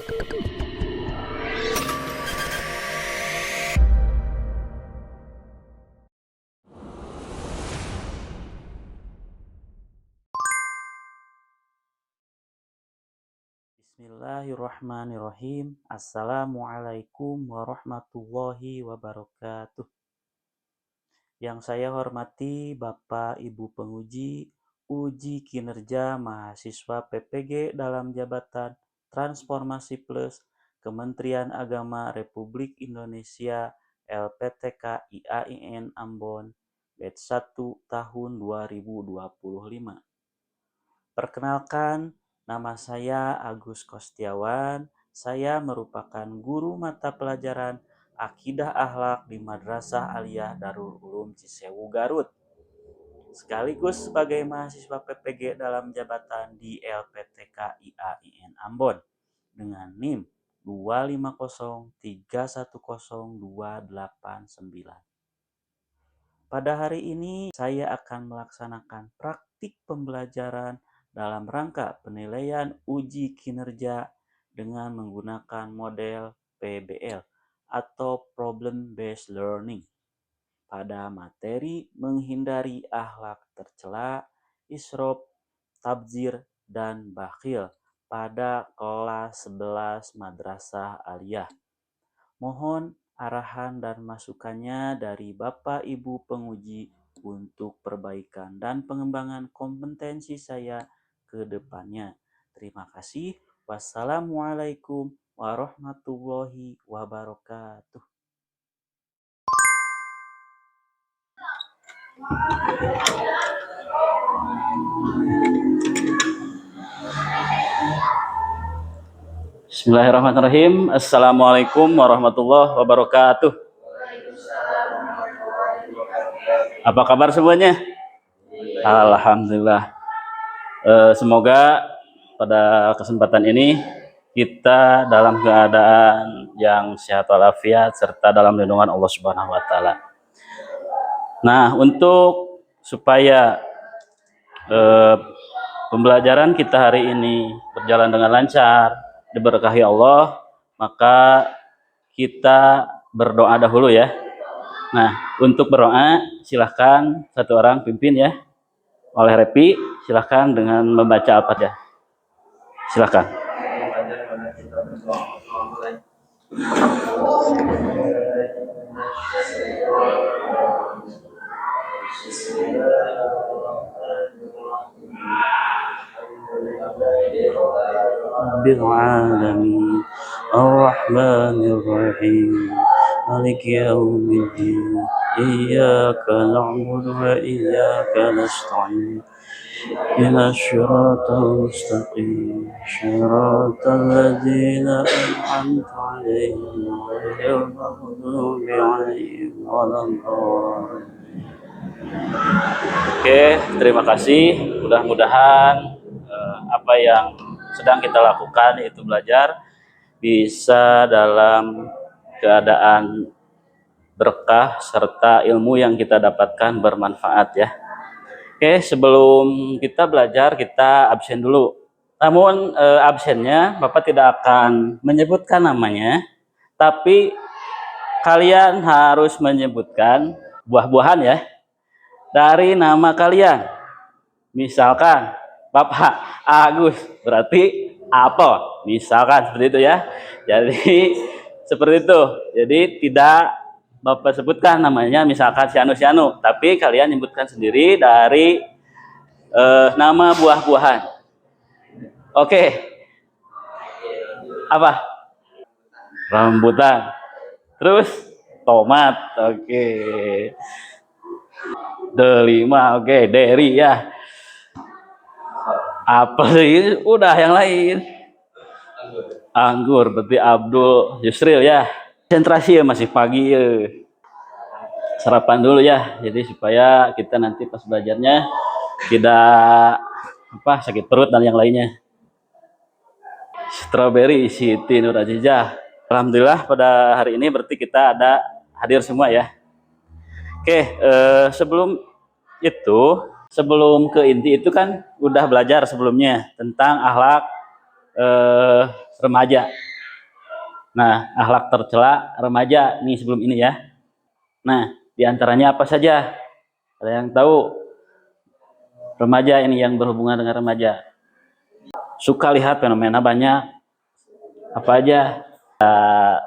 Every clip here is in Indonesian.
Bismillahirrahmanirrahim. Assalamualaikum warahmatullahi wabarakatuh. Yang saya hormati Bapak Ibu penguji uji kinerja mahasiswa PPG dalam jabatan Transformasi Plus Kementerian Agama Republik Indonesia LPTK IAIN Ambon batch 1 tahun 2025. Perkenalkan, nama saya Agus Kostiawan. Saya merupakan guru mata pelajaran Akidah Akhlak di Madrasah Aliyah Darul Ulum Cisewu, Garut. Sekaligus sebagai mahasiswa PPG dalam jabatan di LPTK IAIN Ambon dengan NIM 250310289. Pada hari ini saya akan melaksanakan praktik pembelajaran dalam rangka penilaian uji kinerja dengan menggunakan model PBL atau Problem Based Learning pada materi menghindari akhlak tercela, isrof, tabdzir, dan bakhil pada kelas 11 Madrasah Aliyah. Mohon arahan dan masukannya dari Bapak Ibu penguji untuk perbaikan dan pengembangan kompetensi saya ke depannya. Terima kasih. Wassalamualaikum warahmatullahi wabarakatuh. Bismillahirrahmanirrahim. Assalamualaikum warahmatullahi wabarakatuh. Apa kabar semuanya? Alhamdulillah. Semoga pada kesempatan ini kita dalam keadaan yang sehat walafiat serta dalam lindungan Allah Subhanahu wa taala. Nah, untuk supaya pembelajaran kita hari ini berjalan dengan lancar, diberkahi Allah, maka kita berdoa dahulu ya. Nah, untuk berdoa silahkan satu orang pimpin ya. Oleh Repi, silahkan dengan membaca Al-Fatihah. Silahkan. Bismillahirrahmanirrahim. Ar-Rahmanir-Rahim. Maliki yaumiddin. Iyyaka na'budu wa iyyaka nasta'in. إلى الصراط المستقيم صراط الذين أنعمت عليهم غير المغضوب عليهم ولا الضالين. Oke, terima kasih. Mudah-mudahan apa yang sedang kita lakukan yaitu belajar bisa dalam keadaan berkah serta ilmu yang kita dapatkan bermanfaat ya. Oke, sebelum kita belajar, kita absen dulu. Namun absennya Bapak tidak akan menyebutkan namanya, tapi kalian harus menyebutkan buah-buahan ya dari nama kalian. Misalkan Bapak Agus, berarti apel. Misalkan seperti itu ya. Jadi seperti itu. Jadi tidak Bapak sebutkan namanya, misalkan Sianu, tapi kalian menyebutkan sendiri dari nama buah-buahan. Oke. Apa? Rambutan. Terus tomat. Oke. Delima. Oke, deri ya. Apel ini udah yang lain. Anggur, berarti Abdul Yusril ya. Konsentrasi ya, masih pagi ya. Sarapan dulu ya, jadi supaya kita nanti pas belajarnya tidak sakit perut dan yang lainnya. Strawberry Siti Nur Azizah. Alhamdulillah pada hari ini berarti kita ada hadir semua ya. Oke, sebelum ke inti itu kan udah belajar sebelumnya tentang akhlak remaja. Nah, akhlak tercela remaja nih sebelum ini ya. Nah, diantaranya apa saja? Ada yang tahu? Remaja ini yang berhubungan dengan remaja. Suka lihat fenomena banyak. Apa aja?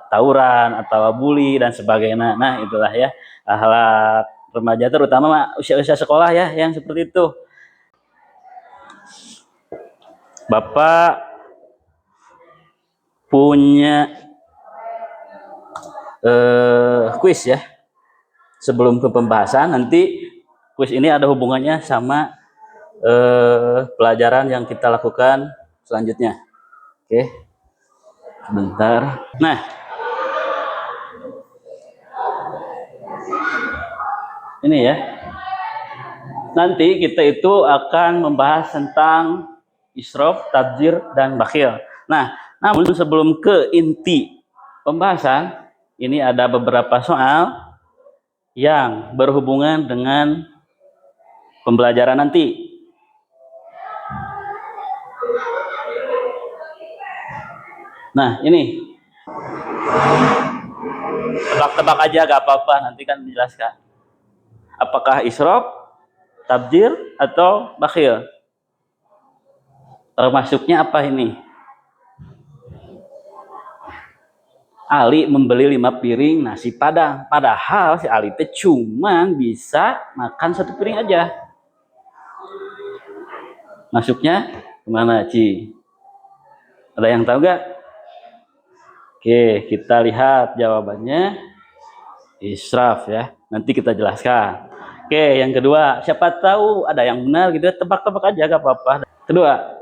Tawuran atau bully dan sebagainya. Nah, itulah ya akhlak remaja terutama usia-usia sekolah ya yang seperti itu. Bapak punya kuis ya sebelum ke pembahasan. Nanti kuis ini ada hubungannya sama pelajaran yang kita lakukan selanjutnya. Oke, sebentar. Nah, ini ya. Nanti kita itu akan membahas tentang israf, tabdzir, dan bakhil. Nah, namun sebelum ke inti pembahasan, ini ada beberapa soal yang berhubungan dengan pembelajaran nanti. Nah, ini tebak-tebak aja gak apa-apa, nanti kan menjelaskan. Apakah israf, tabdzir, atau bakhil? Termasuknya apa ini? Ali membeli 5 piring nasi padang. Padahal si Ali itu cuma bisa makan 1 piring aja. Masuknya kemana, Ci? Ada yang tahu gak? Oke, kita lihat jawabannya. Israf ya. Nanti kita jelaskan. Oke, yang kedua. Siapa tahu ada yang benar gitu. Tebak-tebak aja gak apa-apa. Kedua,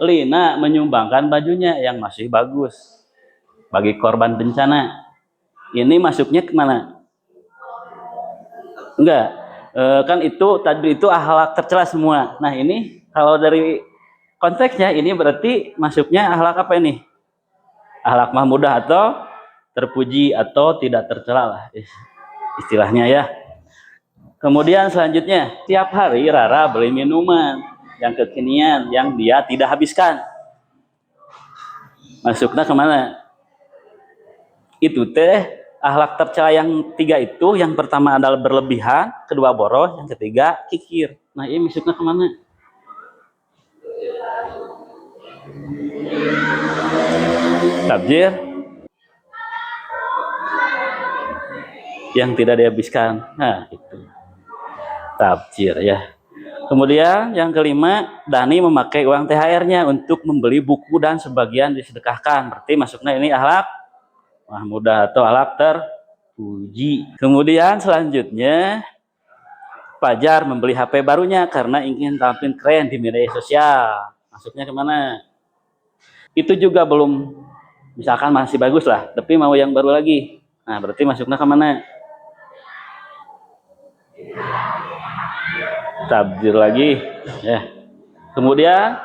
Lina menyumbangkan bajunya yang masih bagus bagi korban bencana. Ini masuknya kemana? Enggak, kan itu tadi itu akhlak tercela semua. Nah ini kalau dari konteksnya ini berarti masuknya akhlak apa ini? Akhlak mahmudah atau terpuji atau tidak tercela lah istilahnya ya. Kemudian selanjutnya, tiap hari Rara beli minuman yang kekinian yang dia tidak habiskan. Masuknya kemana? Itu teh akhlak tercela yang 3 itu, yang pertama adalah berlebihan, kedua boros, yang ketiga kikir. Nah ini masuknya kemana? Tabjir yang tidak dihabiskan. Nah itu tabjir ya. Kemudian yang kelima, Dani memakai uang THR-nya untuk membeli buku dan sebagian disedekahkan. Berarti masuknya ini akhlak mahmudah atau akhlak terpuji. Kemudian selanjutnya, Fajar membeli HP barunya karena ingin tampil keren di media sosial. Masuknya kemana? Itu juga belum, misalkan masih bagus lah, tapi mau yang baru lagi. Nah berarti masuknya kemana? Tabdir lagi ya. Kemudian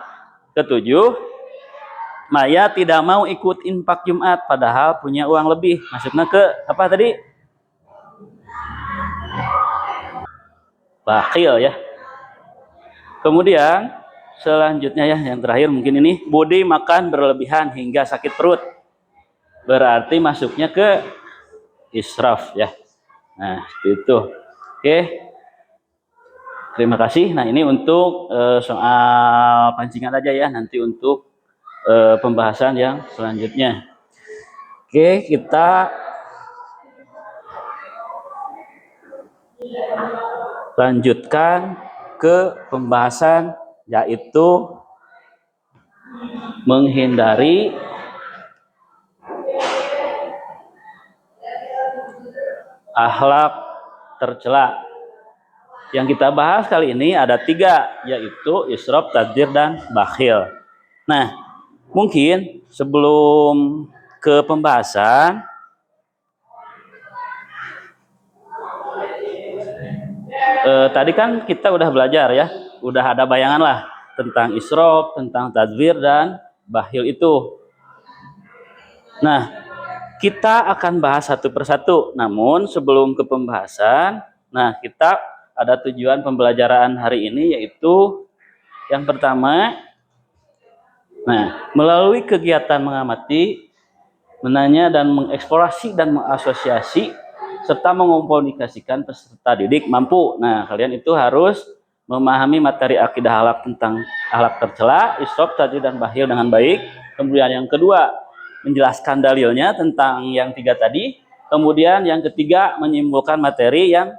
ketujuh, Maya tidak mau ikut infak Jumat padahal punya uang lebih. Masuknya ke apa tadi? Bakhil ya. Kemudian selanjutnya ya, yang terakhir mungkin ini, Budi makan berlebihan hingga sakit perut. Berarti masuknya ke israf ya. Nah itu. Oke, terima kasih. Nah ini untuk soal pancingan aja ya, nanti untuk pembahasan yang selanjutnya. Oke, kita lanjutkan ke pembahasan, yaitu menghindari akhlak tercela. Yang kita bahas kali ini ada 3, yaitu israf, tabdzir, dan bakhil. Nah, mungkin sebelum ke pembahasan, tadi kan kita udah belajar ya, udah ada bayangan lah tentang israf, tentang tabdzir, dan bakhil itu. Nah, kita akan bahas satu persatu. Namun sebelum ke pembahasan, nah kita ada tujuan pembelajaran hari ini, yaitu yang pertama, nah melalui kegiatan mengamati, menanya dan mengeksplorasi dan mengasosiasi serta mengomunikasikan peserta didik mampu. Nah, kalian itu harus memahami materi akidah akhlak tentang akhlak tercela, isrof, tadi dan bakhil dengan baik. Kemudian yang kedua, menjelaskan dalilnya tentang yang tiga tadi. Kemudian yang ketiga, menyimpulkan materi yang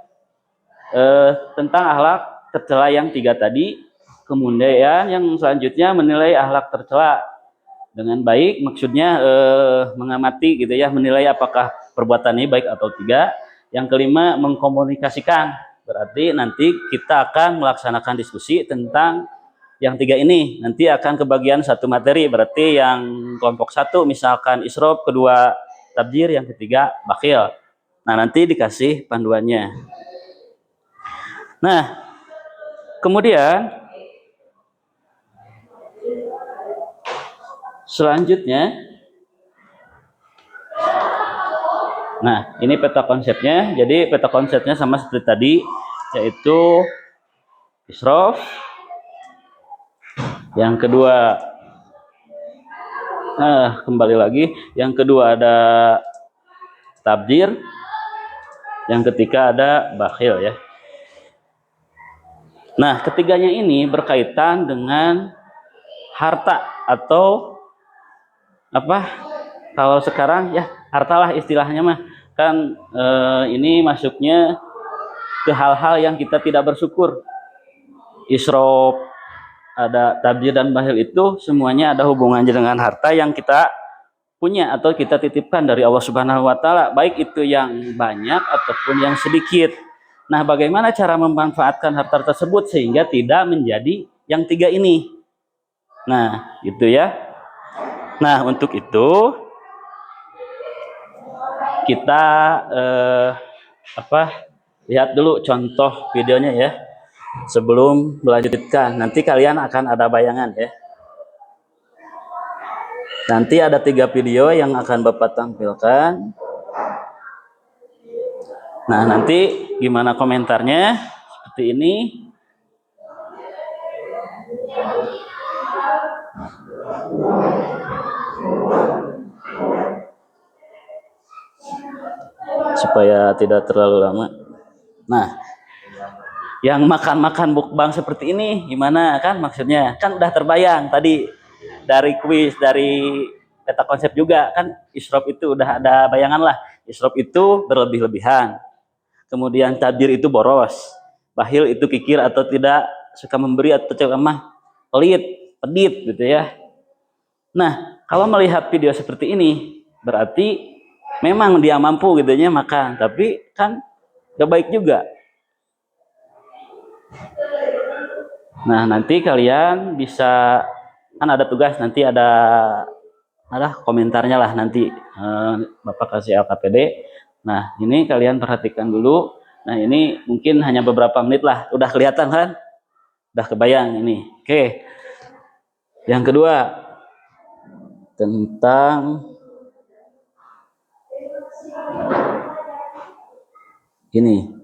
tentang akhlak tercela yang tiga tadi. Kemudian yang selanjutnya menilai akhlak tercela dengan baik, maksudnya mengamati gitu ya, menilai apakah perbuatan ini baik atau tidak. Yang kelima, mengkomunikasikan, berarti nanti kita akan melaksanakan diskusi tentang yang tiga ini. Nanti akan kebagian satu materi, berarti yang kelompok satu misalkan isrof, kedua tabjir, yang ketiga bakhil. Nah, nanti dikasih panduannya. Nah, kemudian selanjutnya, nah ini peta konsepnya. Jadi peta konsepnya sama seperti tadi, yaitu isrof, yang kedua kembali lagi, yang kedua ada tabdir, yang ketiga ada bakhil ya. Nah, ketiganya ini berkaitan dengan harta atau apa? Kalau sekarang ya hartalah istilahnya mah. Kan ini masuknya ke hal-hal yang kita tidak bersyukur. Isrof, ada tabdir dan bakhil, itu semuanya ada hubungannya dengan harta yang kita punya atau kita titipkan dari Allah Subhanahu wa taala, baik itu yang banyak ataupun yang sedikit. Nah, bagaimana cara memanfaatkan harta tersebut sehingga tidak menjadi yang tiga ini? Nah, itu ya. Nah, untuk itu kita lihat dulu contoh videonya ya. Sebelum melanjutkan, nanti kalian akan ada bayangan ya. Nanti ada 3 video yang akan Bapak tampilkan. Nah, nanti gimana komentarnya? Seperti ini. Supaya tidak terlalu lama. Nah, yang makan-makan mukbang seperti ini gimana kan maksudnya? Kan udah terbayang tadi dari kuis, dari peta konsep juga kan, isrof itu udah ada bayangan lah. Isrof itu berlebih-lebihan. Kemudian tabir itu boros. Bakhil itu kikir atau tidak suka memberi atau ceramah pelit, pedit gitu ya. Nah, kalau melihat video seperti ini, berarti memang dia mampu gitu ya makan, tapi kan gak baik juga. Nah, nanti kalian bisa, kan ada tugas, nanti ada komentarnya lah nanti Bapak kasih LKPD. Nah, ini kalian perhatikan dulu. Nah, ini mungkin hanya beberapa menit lah. Udah kelihatan kan? Udah kebayang ini. Oke. Yang kedua, tentang ini.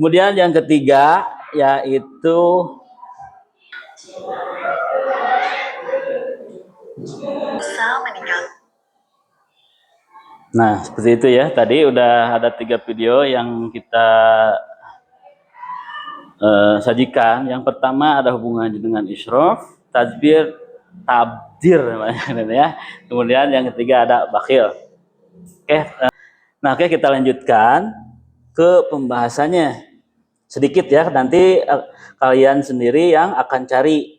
Kemudian yang ketiga yaitu nah, seperti itu ya. Tadi udah ada 3 video yang kita sajikan. Yang pertama ada hubungannya dengan isrof, tabdir ya. Kemudian yang ketiga ada bakhil. Oke. Nah, oke, kita lanjutkan ke pembahasannya. Sedikit ya, nanti kalian sendiri yang akan cari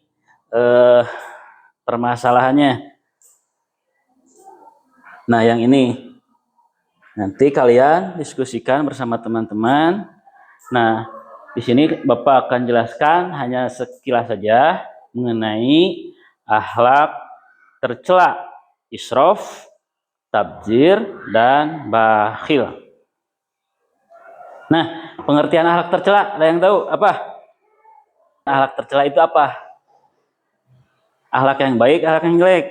permasalahannya. Nah, yang ini nanti kalian diskusikan bersama teman-teman. Nah, di sini Bapak akan jelaskan hanya sekilas saja mengenai akhlak tercela, isrof, tabdzir, dan bakhil. Nah, pengertian akhlak tercela, ada yang tahu apa? Akhlak tercela itu apa? Akhlak yang baik, akhlak yang jelek.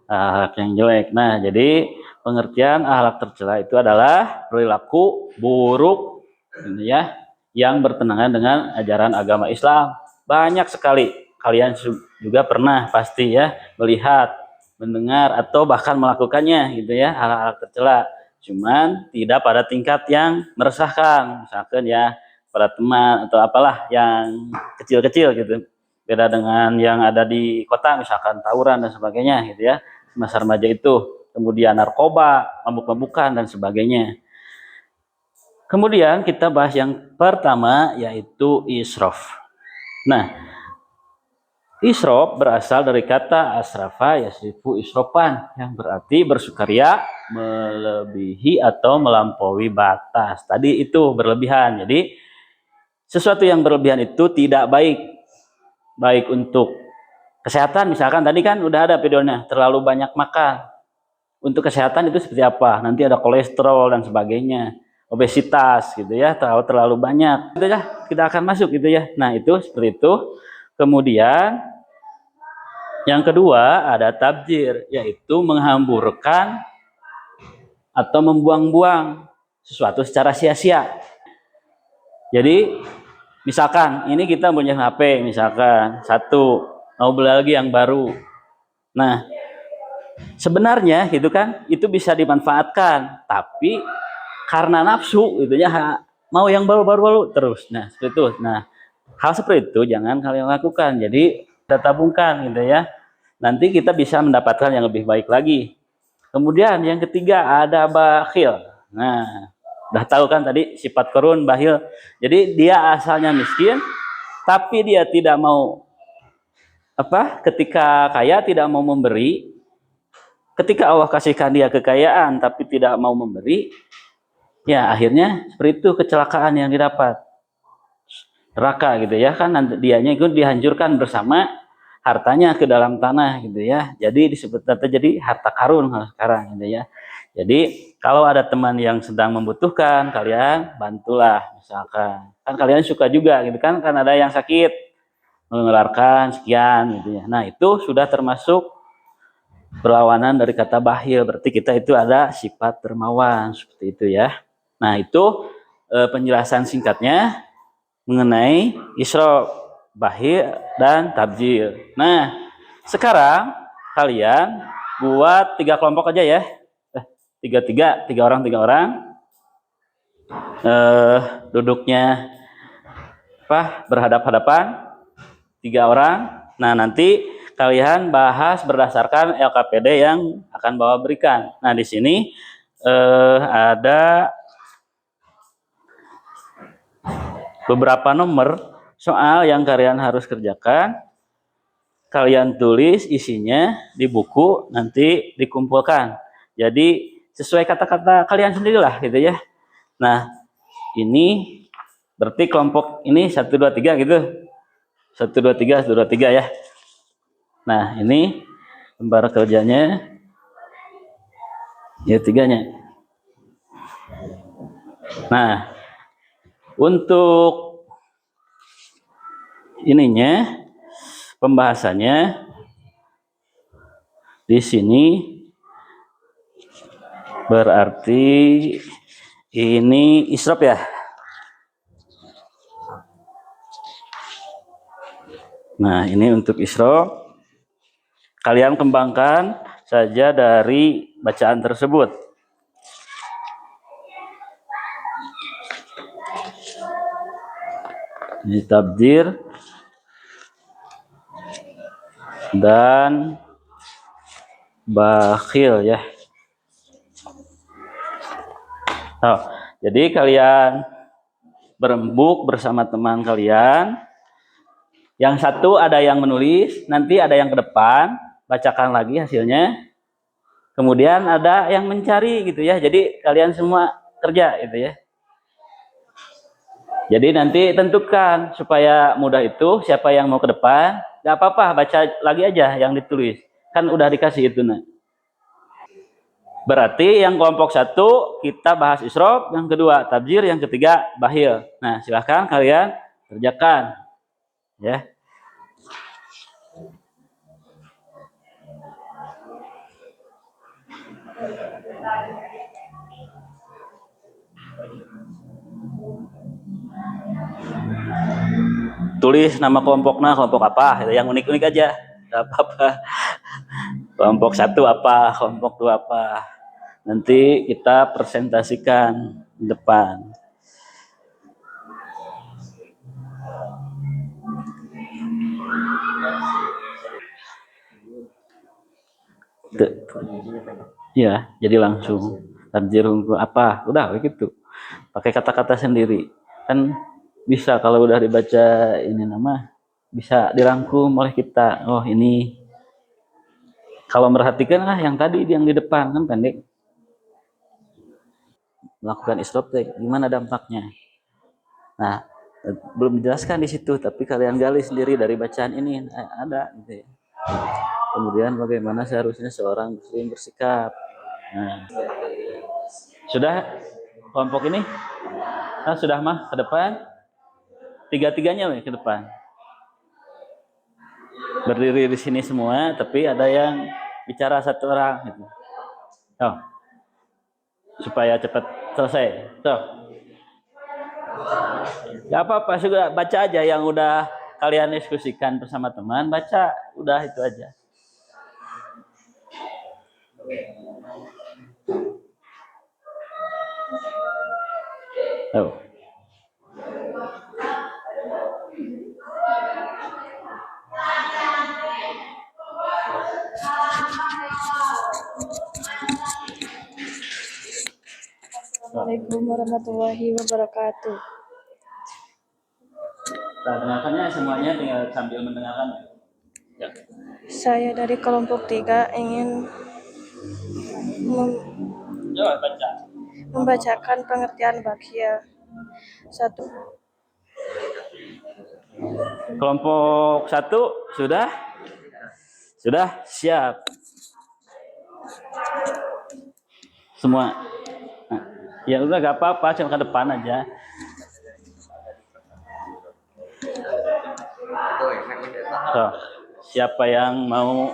Akhlak yang jelek. Nah, jadi pengertian akhlak tercela itu adalah perilaku buruk ya yang bertentangan dengan ajaran agama Islam. Banyak sekali kalian juga pernah pasti ya melihat, mendengar atau bahkan melakukannya gitu ya, hal-hal tercela. Cuman tidak pada tingkat yang meresahkan, misalkan ya pada teman atau apalah yang kecil-kecil gitu. Beda dengan yang ada di kota misalkan tawuran dan sebagainya gitu ya. Masa remaja itu, kemudian narkoba, mabuk-mabukan dan sebagainya. Kemudian kita bahas yang pertama yaitu israf. Nah, israf berasal dari kata asrafa yasrifu israfan yang berarti bersukaria, melebihi atau melampaui batas. Tadi itu berlebihan. Jadi sesuatu yang berlebihan itu tidak baik. Baik untuk kesehatan misalkan tadi kan udah ada videonya, terlalu banyak makan. Untuk kesehatan itu seperti apa? Nanti ada kolesterol dan sebagainya, obesitas gitu ya, terlalu banyak. Gitu ya, kita akan masuk gitu ya. Nah, itu seperti itu. Kemudian yang kedua ada tabjir, yaitu menghamburkan atau membuang-buang sesuatu secara sia-sia. Jadi misalkan ini kita punya HP misalkan satu, mau beli lagi yang baru. Nah, sebenarnya gitu kan itu bisa dimanfaatkan, tapi karena nafsu gitu ya mau yang baru-baru terus. Nah, seperti itu. Nah, hal seperti itu jangan kalian lakukan. Jadi kita tabungkan gitu ya. Nanti kita bisa mendapatkan yang lebih baik lagi. Kemudian yang ketiga ada bakhil. Nah, udah tahu kan tadi sifat korun bakhil. Jadi dia asalnya miskin, tapi dia tidak mau ketika kaya tidak mau memberi. Ketika Allah kasihkan dia kekayaan tapi tidak mau memberi, ya akhirnya seperti itu kecelakaan yang didapat. Neraka gitu ya kan, dianya itu dihancurkan bersama hartanya ke dalam tanah gitu ya. Jadi disebut jadi harta karun sekarang gitu ya. Jadi kalau ada teman yang sedang membutuhkan, kalian bantulah misalkan. Kan kalian suka juga gitu kan ada yang sakit mengeluarkan sekian gitu ya. Nah, itu sudah termasuk berlawanan dari kata bakhil, berarti kita itu ada sifat dermawan seperti itu ya. Nah, itu penjelasan singkatnya mengenai israf, bakhil dan tabdzir. Nah, sekarang kalian buat 3 kelompok aja ya. Tiga orang. Duduknya berhadap-hadapan 3 orang. Nah, nanti kalian bahas berdasarkan LKPD yang akan bawa berikan. Nah, di sini ada beberapa nomor soal yang kalian harus kerjakan. Kalian tulis isinya di buku, nanti dikumpulkan. Jadi sesuai kata-kata kalian sendirilah gitu ya. Nah, ini berarti kelompok ini 1, 2, 3 gitu. 1, 2, 3, 1, 2, 3 ya. Nah, ini lembar kerjanya ya 3-nya. Nah, untuk ininya pembahasannya di sini berarti ini israf ya. Nah, ini untuk israf. Kalian kembangkan saja dari bacaan tersebut. Ini tabdzir dan bakhil ya. Oh, jadi kalian berembuk bersama teman kalian. Yang satu ada yang menulis, nanti ada yang ke depan, bacakan lagi hasilnya. Kemudian ada yang mencari gitu ya. Jadi kalian semua kerja gitu ya. Jadi nanti tentukan supaya mudah itu siapa yang mau ke depan, gak apa-apa baca lagi aja yang ditulis. Kan udah dikasih itu nah. Berarti yang kelompok 1 kita bahas israf, yang kedua tabdzir, yang ketiga bakhil. Nah, silahkan kalian kerjakan ya. Tulis nama kelompoknya, kelompok apa, yang unik-unik aja, nggak apa-apa. Kelompok satu apa, kelompok dua apa. Nanti kita presentasikan di depan. Ya, jadi langsung tabzir apa, udah begitu. Pakai kata-kata sendiri. Kan bisa kalau udah dibaca ini nama, bisa dirangkum oleh kita. Oh ini, kalau merhatikan lah yang tadi yang di depan kan pendek. Melakukan isrop gimana dampaknya. Nah, belum dijelaskan di situ, tapi kalian gali sendiri dari bacaan ini ada gitu ya. Kemudian bagaimana seharusnya seorang muslim bersikap. Nah, sudah kelompok ini? Nah, sudah mah ke depan. Tiga-tiganya ke depan. Berdiri di sini semua, tapi ada yang bicara satu orang gitu. Oh, supaya cepat selesai. Tuh. Gak apa-apa, juga baca aja yang udah kalian diskusikan bersama teman, baca, udah itu aja. Oh. Assalamualaikum warahmatullahi wabarakatuh. Nah, dengarkannya semuanya tinggal sambil mendengarkan. Ya. Saya dari kelompok 3 ingin Baca. membacakan pengertian bakia. 1. Kelompok 1 sudah? Sudah siap. Semua. Nah, ya udah gak apa-apa, cuma ke depan aja. So, siapa yang mau?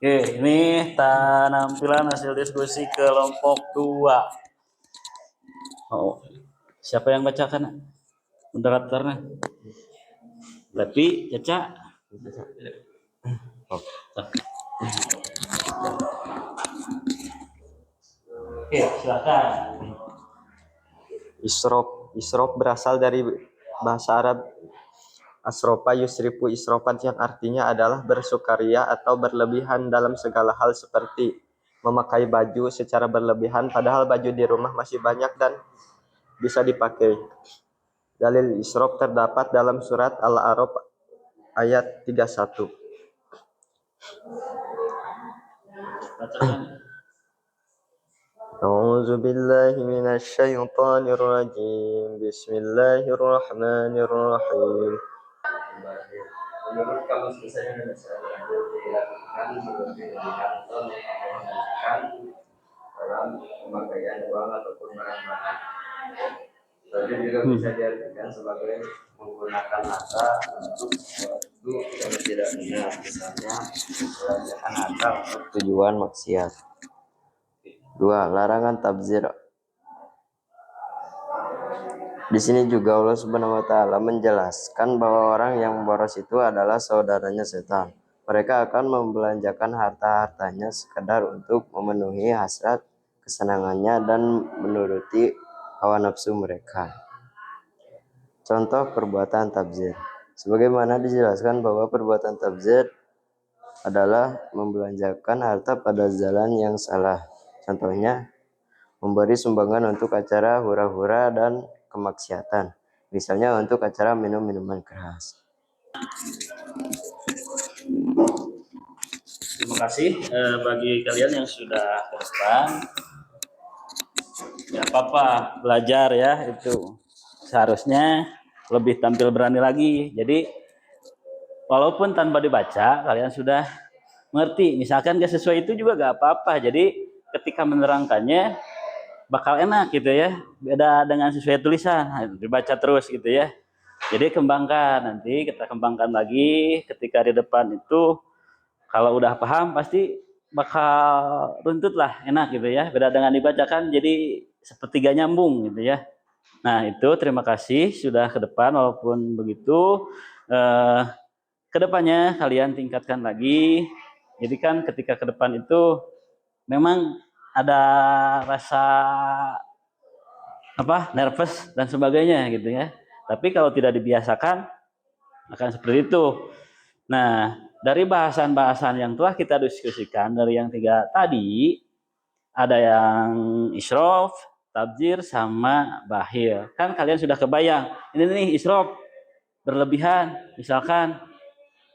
Oke, ini tampilan hasil diskusi kelompok 2. Oh, siapa yang bacakan? Moderatornya. Tapi Caca. Oh. Oke, silakan. Isrop berasal dari bahasa Arab asrofa yusrifu isrofan yang artinya adalah bersukaria atau berlebihan dalam segala hal seperti memakai baju secara berlebihan padahal baju di rumah masih banyak dan bisa dipakai. Dalil isrop terdapat dalam surat Al-A'raf ayat 31. A'udzu billahi minasyaitonir rajim. Bismillahirrahmanirrahim. Menurut kamus besar Indonesia yang dilakukan berlebihan atau memperhatikan dalam pemakaian uang ataupun barang-barang. Tapi juga bisa diartikan sebagai menggunakan harta untuk sesuatu yang tidak benar, misalnya membelanjakan harta untuk tujuan maksiat. 2. Larangan tabzir. Di sini juga Allah Subhanahu wa taala menjelaskan bahwa orang yang boros itu adalah saudaranya setan. Mereka akan membelanjakan harta-hartanya sekadar untuk memenuhi hasrat kesenangannya dan menuruti hawa nafsu mereka. Contoh perbuatan tabzir. Sebagaimana dijelaskan bahwa perbuatan tabzir adalah membelanjakan harta pada jalan yang salah. Contohnya memberi sumbangan untuk acara hura-hura dan kemaksiatan, misalnya untuk acara minum minuman keras. Terima kasih bagi kalian yang sudah ke depan. Ya apa-apa, belajar ya itu. Seharusnya lebih tampil berani lagi. Jadi walaupun tanpa dibaca, kalian sudah mengerti. Misalkan gak sesuai itu juga gak apa-apa. Jadi ketika menerangkannya bakal enak gitu ya. Beda dengan sesuai tulisan, dibaca terus gitu ya. Jadi kembangkan, nanti kita kembangkan lagi ketika di depan itu kalau udah paham pasti bakal runtut lah, enak gitu ya. Beda dengan dibacakan jadi sepertiga nyambung gitu ya. Nah itu terima kasih sudah ke depan, walaupun begitu ke depannya kalian tingkatkan lagi. Jadi kan ketika ke depan itu memang ada rasa nervous dan sebagainya gitu ya. Tapi kalau tidak dibiasakan akan seperti itu. Nah, dari bahasan-bahasan yang telah kita diskusikan dari yang 3 tadi, ada yang isrof, tabzir, sama bahil. Kan kalian sudah kebayang, ini nih isrof, berlebihan. Misalkan,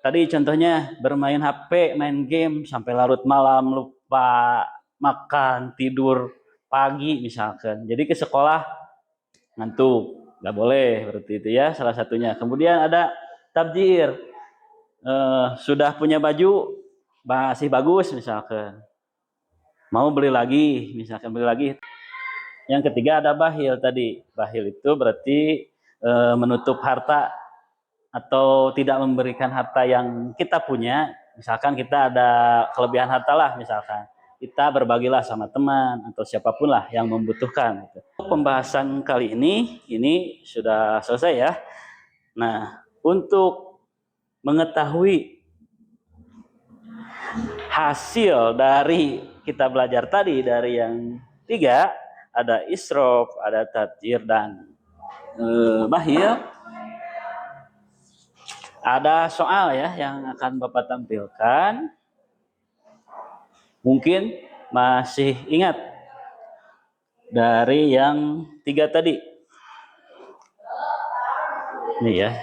tadi contohnya bermain HP, main game, sampai larut malam, lupa makan, tidur pagi misalkan. Jadi ke sekolah, ngantuk. Nggak boleh, berarti itu ya salah satunya. Kemudian ada tabzir, sudah punya baju masih bagus misalkan, mau beli lagi misalkan, beli lagi. Yang ketiga ada bahil tadi. Bahil itu berarti menutup harta atau tidak memberikan harta yang kita punya. Misalkan kita ada kelebihan harta lah, misalkan kita berbagilah sama teman atau siapapun lah yang membutuhkan. Pembahasan kali ini sudah selesai ya. Nah, untuk mengetahui hasil dari kita belajar tadi, dari yang 3, ada isrof, ada tabzir, dan bahil, ada soal ya yang akan Bapak tampilkan. Mungkin masih ingat dari yang 3 tadi. Ini ya.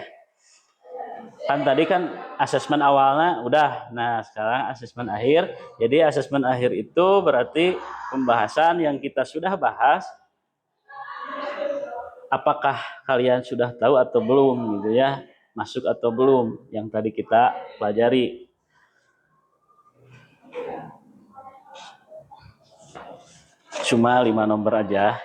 Kan tadi kan asesmen awalnya udah. Nah, sekarang asesmen akhir. Jadi asesmen akhir itu berarti pembahasan yang kita sudah bahas, apakah kalian sudah tahu atau belum gitu ya, masuk atau belum yang tadi kita pelajari. Cuma 5 nomor aja.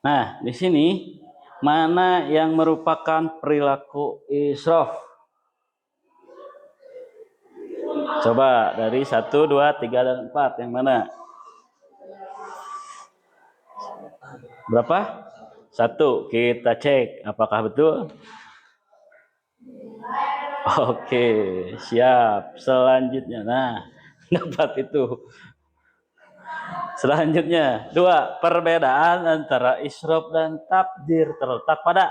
Nah, di sini mana yang merupakan perilaku israf? Coba dari 1, 2, 3, dan 4 yang mana? Berapa? 1. Kita cek apakah betul. Oke, siap. Selanjutnya, nah, dapat itu. Selanjutnya, 2. Perbedaan antara isrof dan tabzir terletak pada.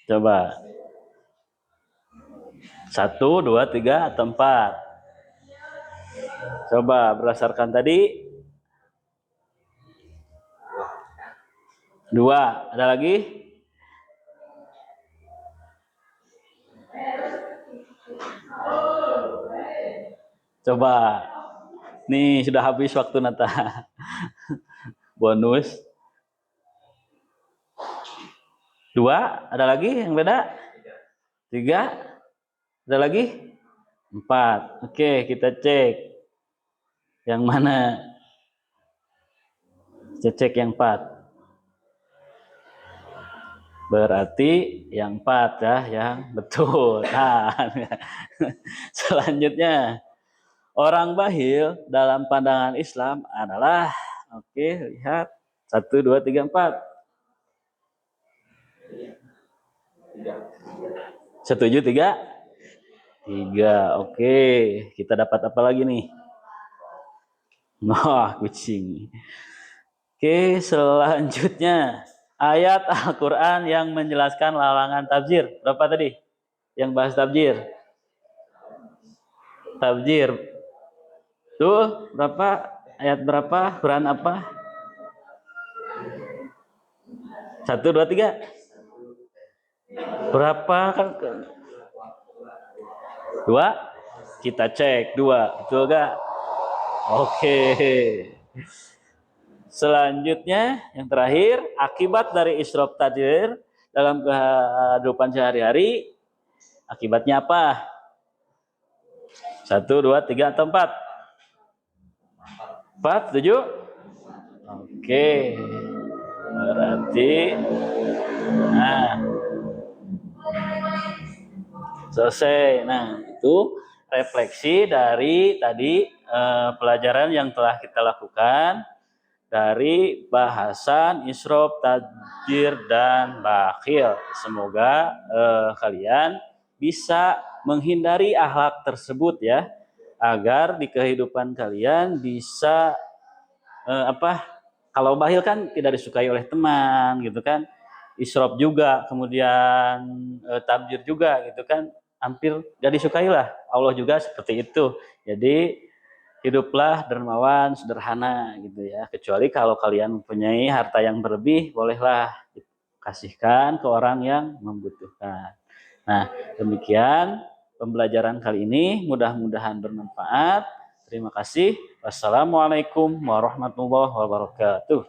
Coba. 1, 2, 3, atau 4. Coba berdasarkan tadi. 2. Ada lagi? Coba. Nih sudah habis waktu Nata. Bonus. 2. Ada lagi yang beda? 3. Ada lagi? 4. Oke, kita cek. Yang mana? Kita cek yang 4. Berarti yang 4 ya, yang betul. Nah, selanjutnya, orang bahil dalam pandangan Islam adalah, oke, lihat. 1, 2, 3, 4. Setuju 3? 3, oke. Kita dapat apa lagi nih? Wah, kucing. Oke, selanjutnya. Ayat Al-Quran yang menjelaskan larangan tabzir. Berapa tadi yang bahas tabzir? Tabjir. Tuh, berapa? Ayat berapa? Quran apa? 1, 2, 3. Berapa kan? 2. Kita cek 2. Betul gak? Oke. Selanjutnya yang terakhir, akibat dari israf tadir dalam kehidupan sehari-hari, akibatnya apa? 1, 2, 3 atau 4? 4, 7? Oke. Berarti nah selesai. Nah, itu refleksi dari tadi pelajaran yang telah kita lakukan dari bahasan isrof, tajir, dan bakhil. Semoga kalian bisa menghindari akhlak tersebut ya, agar di kehidupan kalian bisa kalau bakhil kan tidak disukai oleh teman gitu kan, isrof juga, kemudian tabjir juga gitu kan, hampir gak disukai lah. Allah juga seperti itu. Jadi hiduplah dermawan, sederhana gitu ya. Kecuali kalau kalian mempunyai harta yang berlebih, bolehlah kasihkan ke orang yang membutuhkan. Nah, demikian pembelajaran kali ini, mudah-mudahan bermanfaat. Terima kasih. Wassalamualaikum warahmatullahi wabarakatuh.